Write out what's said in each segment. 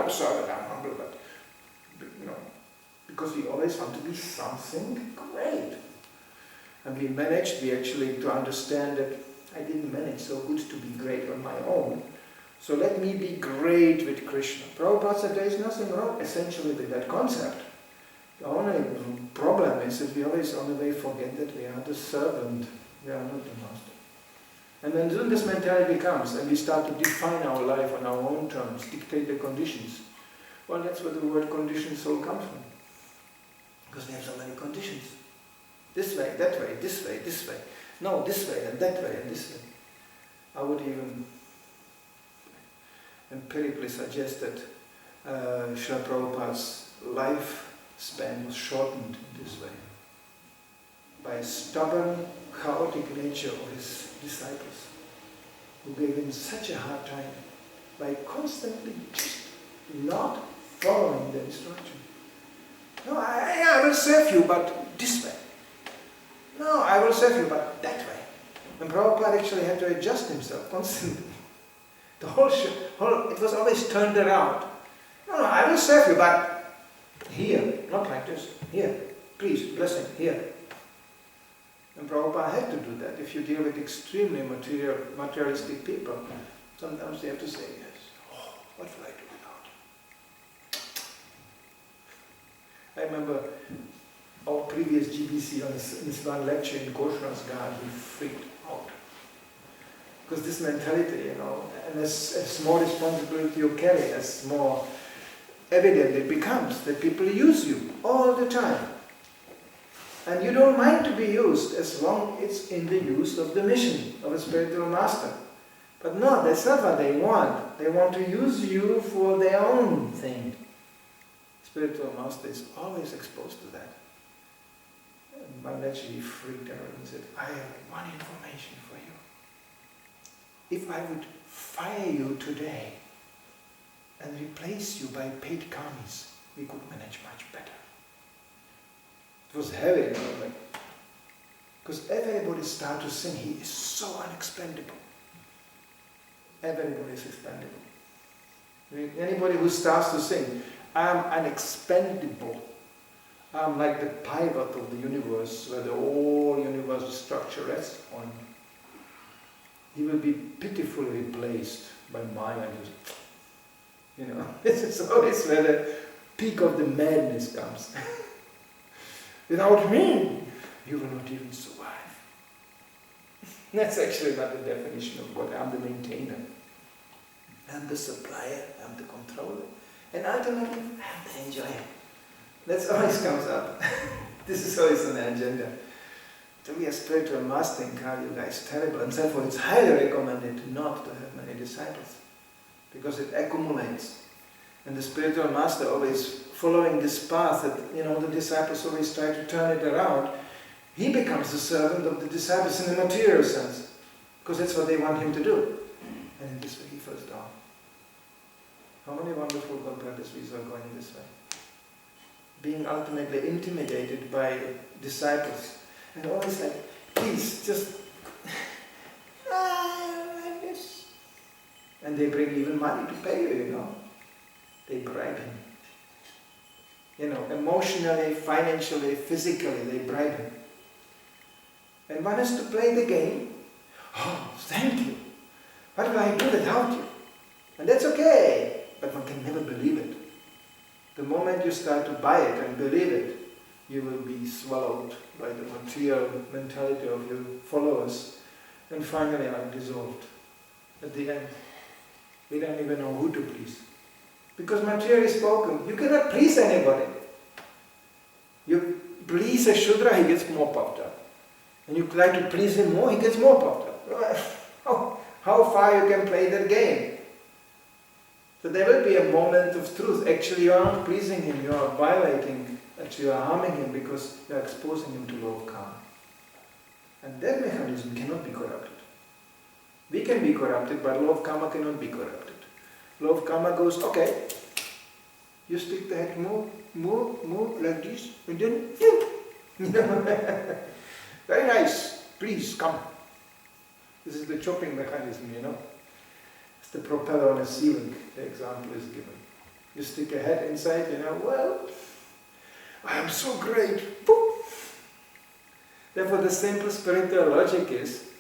I'm sorry, I'm humble, but, because we always want to be something great. And we actually to understand that I didn't manage so good to be great on my own. So let me be great with Krishna. Prabhupada said there is nothing wrong essentially with that concept. The only problem is that we always on the way forget that we are the servant, we are not the master. And then soon this mentality comes and we start to define our life on our own terms, dictate the conditions. Well, that's where the word conditioned soul comes from. Because we have so many conditions. This way, that way, this way, this way. No, this way and that way and this way. I would even empirically suggest that Srila Prabhupada's lifespan was shortened in this way by a stubborn, chaotic nature of his disciples, who gave him such a hard time by constantly just not following the instruction. No, I will serve you, but this way. No, I will serve you, but that way. And Prabhupada actually had to adjust himself constantly. The whole it was always turned around. No, I will serve you, but here, not like this. Here, please, blessing, here. And Prabhupada had to do that. If you deal with extremely materialistic people, sometimes they have to say, yes, oh, what will I do without? I remember our previous GBC on this one lecture in Gosha's garden, he freaked out. Because this mentality, and as more responsibility you carry, as more evident it becomes that people use you all the time. And you don't mind to be used as long as it's in the use of the mission of a spiritual master. But no, that's not what they want. They want to use you for their own thing. Spiritual master is always exposed to that. And one actually freaked out and said, I have one information for you. If I would fire you today and replace you by paid karmis, we could manage much better. It was heavy, because everybody started to sing, he is so unexpendable. Everybody is expendable. Anybody who starts to sing, I am unexpendable. I am like the pivot of the universe, where the whole universal structure rests on. He will be pitifully replaced by Maya. This is always where the peak of the madness comes. Without me, you will not even survive. That's actually not the definition of what I'm the maintainer. I'm the supplier, I'm the controller, and ultimately, I'm the enjoyer. That always comes up. This is always on the agenda. To be a spiritual master in Kali Yuga is terrible, and therefore it's highly recommended not to have many disciples, because it accumulates. And the spiritual master always following this path that, the disciples always try to turn it around, he becomes the servant of the disciples in the material sense, because that's what they want him to do. And in this way he falls down. How many wonderful brothers we saw going this way? Being ultimately intimidated by disciples. And always like, please, just, like this. And they bring even money to pay you, They bribe him. Emotionally, financially, physically, they bribe him. And one has to play the game. Oh, thank you. What will I do without you? And that's okay, but one can never believe it. The moment you start to buy it and believe it, you will be swallowed by the material mentality of your followers, and finally are dissolved. At the end, we don't even know who to please. Because materially spoken, you cannot please anybody. You please a Shudra, he gets more puffed up. And you try to please him more, he gets more puffed up. How far you can play that game? So there will be a moment of truth. Actually, you are not pleasing him, you are violating, actually you are harming him because you are exposing him to law of karma. And that mechanism cannot be corrupted. We can be corrupted, but law of karma cannot be corrupted. Law of karma goes, okay, you stick the head more, like this, and then, very nice, please come. This is the chopping mechanism, It's the propeller on a ceiling, the example is given. You stick a head inside, well, I am so great. Boop. Therefore, the simple spiritual logic is,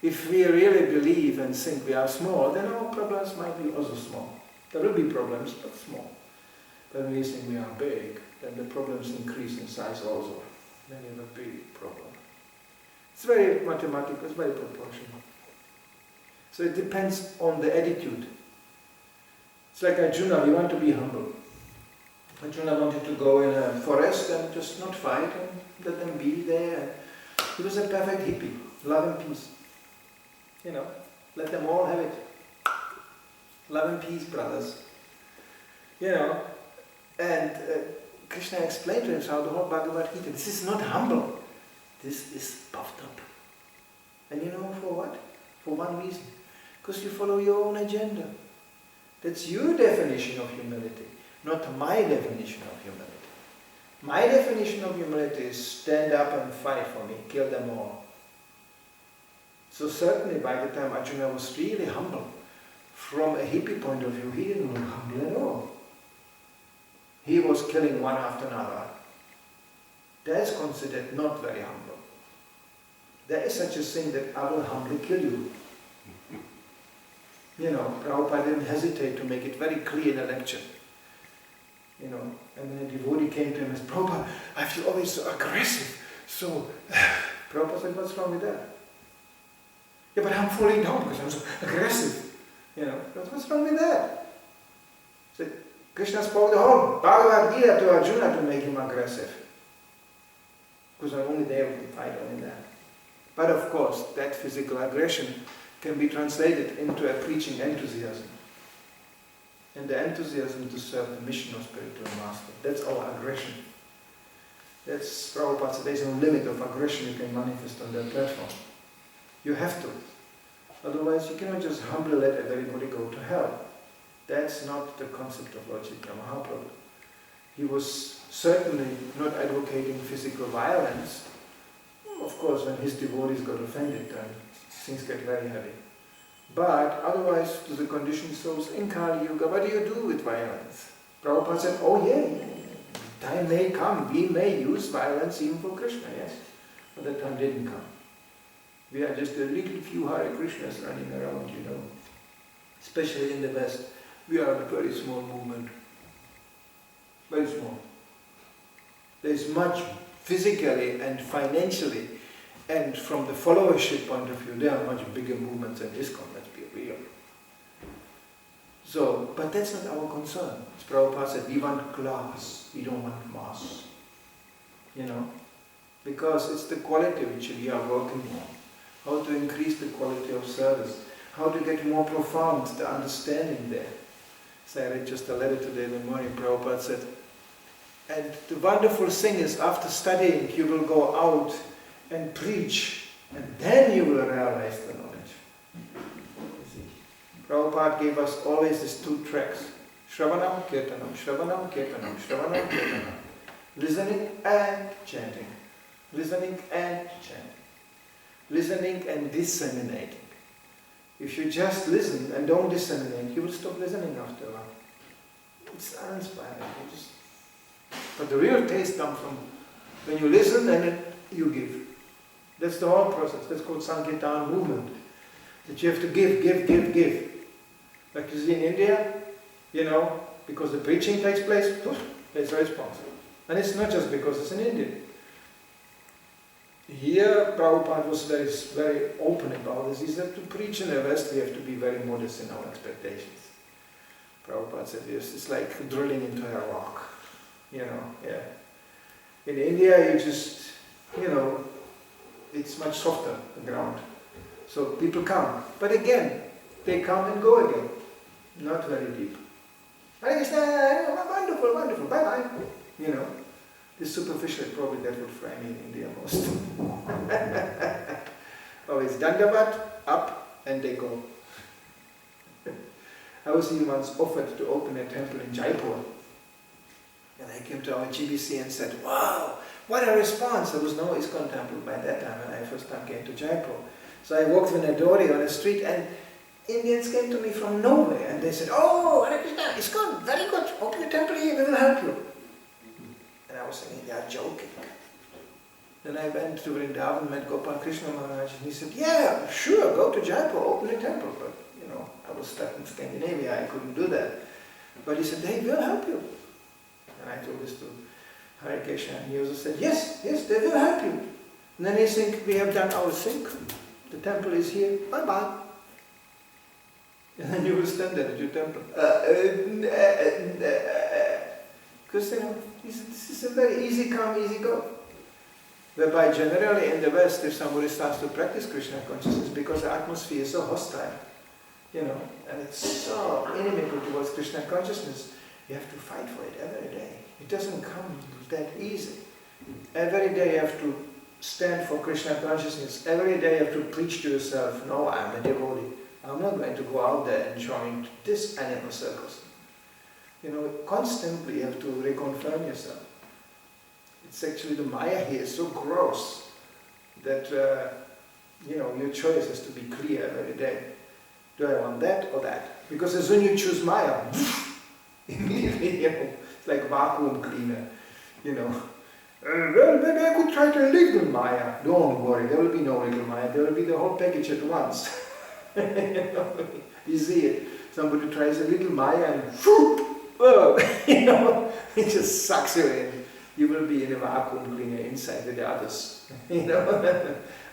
if we really believe and think we are small, then our problems might be also small. There will be problems, but small. But when we think we are big, then the problems increase in size also. Then you have a big problem. It's very mathematical, it's very proportional. So it depends on the attitude. It's like Arjuna, we want to be humble. Arjuna wanted to go in a forest and just not fight and let them be there. He was a perfect hippie, love and peace. Let them all have it. Love and peace, brothers. And Krishna explained to him how the whole Bhagavad Gita, this is not humble, this is puffed up. And for what? For one reason. Because you follow your own agenda. That's your definition of humility, not my definition of humility. My definition of humility is stand up and fight for me, kill them all. So certainly by the time Arjuna was really humble, from a hippie point of view, he didn't look humble at all. He was killing one after another. That's considered not very humble. There is such a thing that I will humbly kill you. Prabhupada didn't hesitate to make it very clear in a lecture. And when a devotee came to him and said, Prabhupada, I feel always so aggressive. So, Prabhupada said, what's wrong with that? Yeah, but I'm falling down because I'm so aggressive. What's wrong with that? So, Krishna spoke the whole Bhagavad Gita to Arjuna to make him aggressive. Because only they would fight only that. But of course, that physical aggression can be translated into a preaching enthusiasm. And the enthusiasm to serve the mission of spiritual master. That's our aggression. That's Prabhupada said, there's no limit of aggression you can manifest on that platform. You have to. Otherwise, you cannot just humbly let everybody go to hell. That's not the concept of Lord Chaitanya Mahaprabhu. He was certainly not advocating physical violence. Of course, when his devotees got offended, then things get very heavy. But otherwise, to the conditioned souls in Kali Yuga, what do you do with violence? Prabhupada said, oh yeah, time may come, we may use violence even for Krishna, yes. But that time didn't come. We are just a little few Hare Krishnas running around, Especially in the West. We are a very small movement. Very small. There's much physically and financially, and from the followership point of view, there are much bigger movements than ISKCON, let's be real. So, but that's not our concern. As Prabhupada said, we want class, we don't want mass. Because it's the quality which we are working on. How to increase the quality of service, how to get more profound the understanding there. So I read just a letter today in the morning, Prabhupada said, and the wonderful thing is, after studying, you will go out and preach, and then you will realize the knowledge. You see, Prabhupada gave us always these two tracks, Shravanam Kirtanam, Shravanam Kirtanam, Shravanam Kirtanam. Listening and chanting. Listening and chanting. Listening and disseminating. If you just listen and don't disseminate, you will stop listening after a while. It's uninspiring. But the real taste comes from when you listen and then you give. That's the whole process. That's called Sankirtan movement. That you have to give. Like you see in India, because the preaching takes place, there's a response. And it's not just because it's in India. Here, Prabhupada was very, very open about this. He said, to preach in the West, we have to be very modest in our expectations. Prabhupada said, yes, it's like drilling into a rock. In India, you just, it's much softer, the ground. So people come. But again, they come and go again. Not very deep. Hare Krishna, wonderful, wonderful, bye-bye. This superficial, probably that would fry me in India most. Always Dandavat, up, and they go. I was even once offered to open a temple in Jaipur. And I came to our GBC and said, wow, what a response. There was no ISKCON temple by that time when I first time came to Jaipur. So I walked with a dory on the street and Indians came to me from nowhere and they said, oh, Hare Krishna, ISKCON, very good, open we will help you. And I was thinking, they are joking. Then I went to Vrindavan, met Gopal Krishna Maharaj, and he said, yeah, sure, go to Jaipur, open a temple. But, I was stuck in Scandinavia, I couldn't do that. But he said, they will help you. And I told this to Hare Krishna, and he also said, yes, they will help you. And then they think, we have done our thing, the temple is here, bye-bye. And then you will stand there at your temple. Because, this is a very easy come, easy go. Whereby generally in the West, if somebody starts to practice Krishna consciousness, because the atmosphere is so hostile, and it's so inimical towards Krishna consciousness, you have to fight for it every day. It doesn't come that easy. Every day you have to stand for Krishna consciousness. Every day you have to preach to yourself, no, I'm a devotee. I'm not going to go out there and join this animal circus. Constantly you have to reconfirm yourself. It's actually the Maya here is so gross that, your choice has to be clear every day. Do I want that or that? Because as soon as you choose Maya, immediately, it's like vacuum cleaner, well, maybe I could try to little Maya. Don't worry, there will be no little Maya. There will be the whole package at once. You see it. Somebody tries a little Maya and whoa, it just sucks you in. You will be in a vacuum cleaner inside with the others.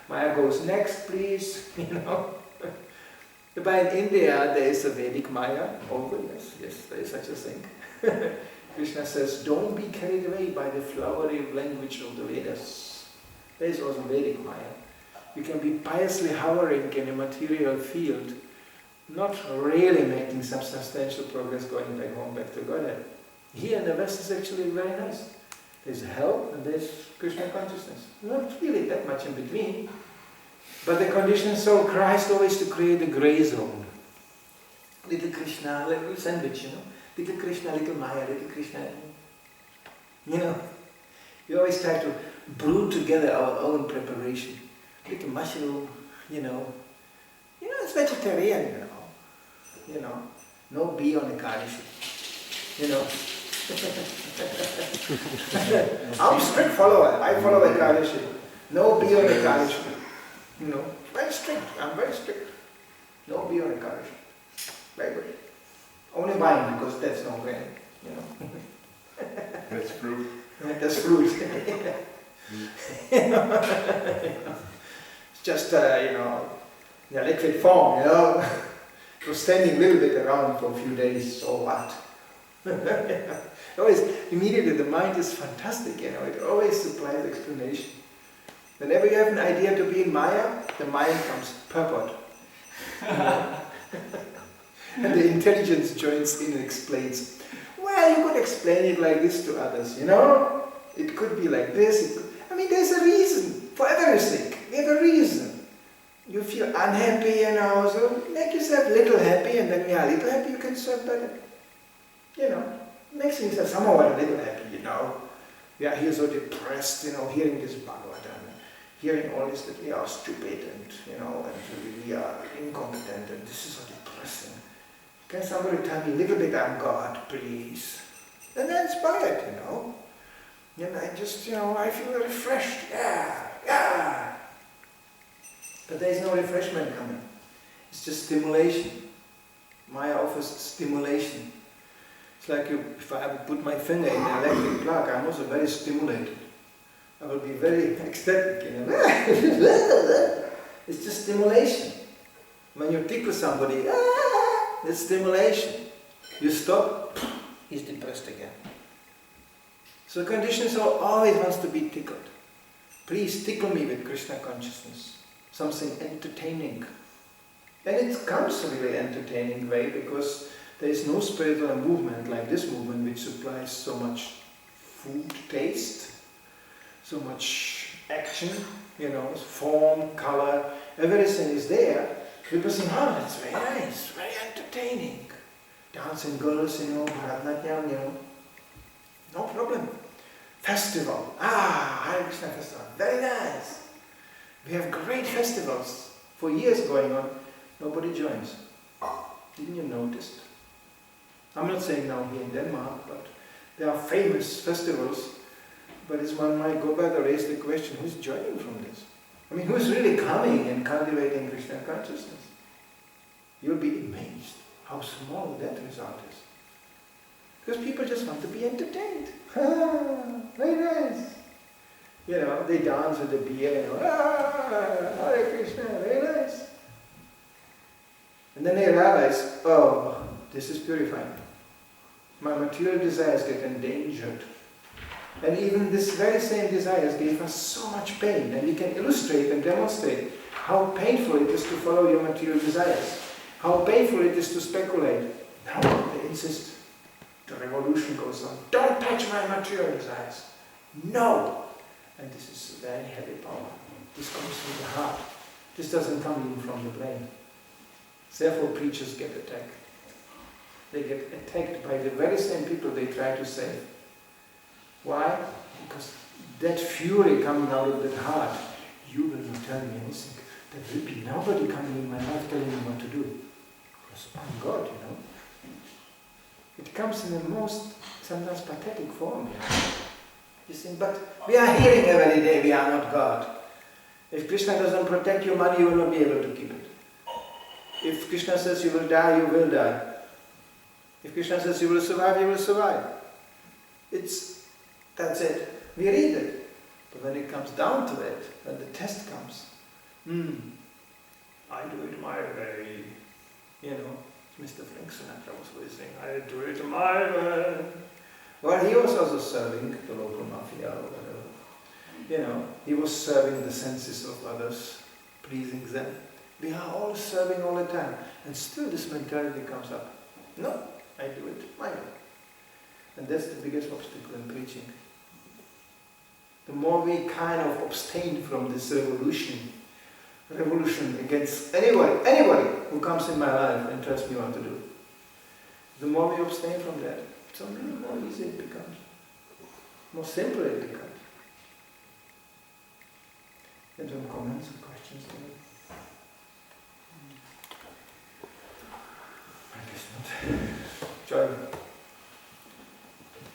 Maya goes, next please, But in India there is a Vedic Maya. Oh yes, there is such a thing. Krishna says, don't be carried away by the flowery language of the Vedas. There is also Vedic Maya. You can be piously hovering in a material field, not really making some substantial progress going back home, back to Godhead. Here in the West is actually very nice. There's hell and there's Krishna consciousness. Not really that much in between. But the conditioned soul cries always to create a grey zone. Little Krishna, little sandwich, Little Krishna, little Maya, little Krishna. We always try to brew together our own preparation. Little mushroom, it's vegetarian, no bee on the garnish, I'm a strict follower, I follow a garnish. No bee on the garnish. Very strict, I'm very strict. No bee on the garnish. Very good. Only wine, because that's no grain, That's fruit. That's fruit. It's just, in a liquid form, It was standing a little bit around for a few days, so what? Always, immediately the mind is fantastic, it always supplies explanation. Whenever you have an idea to be in Maya, the mind comes, purport. And the intelligence joins in and explains. Well, you could explain it like this to others, It could be like this. There's a reason for everything. There's a reason. You feel unhappy, so make yourself a little happy, and when you are a little happy, you can serve better. Makes yourself somehow a little happy, We are here so depressed, hearing this Bhagavatam, hearing all this that we are stupid and, and we are incompetent, and this is so depressing. Can somebody tell me a little bit I'm God, please? And then inspired, And I just, I feel refreshed, yeah. But there is no refreshment coming. It's just stimulation. Maya offers stimulation. It's like if I would put my finger in the electric plug, I'm also very stimulated. I will be very ecstatic, It's just stimulation. When you tickle somebody, it's stimulation. You stop, he's depressed again. So the conditioned soul always wants to be tickled. Please tickle me with Krishna consciousness. Something entertaining. And it comes in a really entertaining way because there is no spiritual movement like this movement which supplies so much food, taste, so much action, form, color, everything is there. People say, that's very nice, very entertaining. Dancing girls, Bharatanatyam, no problem. Festival, Hare Krishna festival, very nice. We have great festivals for years going on, nobody joins. Didn't you notice? I'm not saying now here in Denmark, but There are famous festivals, but as one might go back and raise the question, who's joining from this? I mean, who's really coming and cultivating Krishna consciousness? You'll be amazed how small that result is. Because people just want to be entertained. Very nice. You know, they dance with the beer, Hare Krishna, very nice. And then they realize, oh, this is purifying. My material desires get endangered. And even this very same desires gave us so much pain. And we can illustrate and demonstrate how painful it is to follow your material desires. How painful it is to speculate. Now they insist. The revolution goes on. Don't touch my material desires. No! And this is a very heavy power. This comes from the heart. This doesn't come even from the brain. Therefore preachers get attacked. They get attacked by the very same people they try to save. Why? Because that fury coming out of that heart, you will not tell me anything. There will be nobody coming in my life telling me what to do. Because I'm God, you know. It comes in the most, sometimes pathetic form. You think, but we are hearing every day we are not God. If Krishna doesn't protect your money, you will not be able to keep it. If Krishna says you will die, you will die. If Krishna says you will survive, you will survive. That's it. We read it. But when it comes down to it, when the test comes, I do it my way. You know, Mr. Frank Sinatra was always saying, I do it my way. Well, he was also serving the local mafia or whatever. You know, he was serving the senses of others, pleasing them. We are all serving all the time. And still this mentality comes up. No, I do it my way. And that's the biggest obstacle in preaching. The more we kind of abstain from this revolution against anybody who comes in my life and tells me what to do, the more we abstain from that, so many more easy it becomes, more simple it becomes. And some comments or questions to me? I guess not. Joy.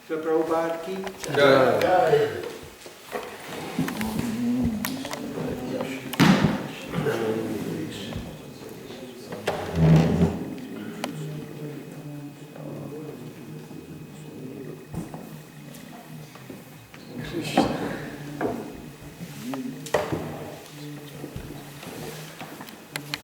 So Prabhupada ki? Jai.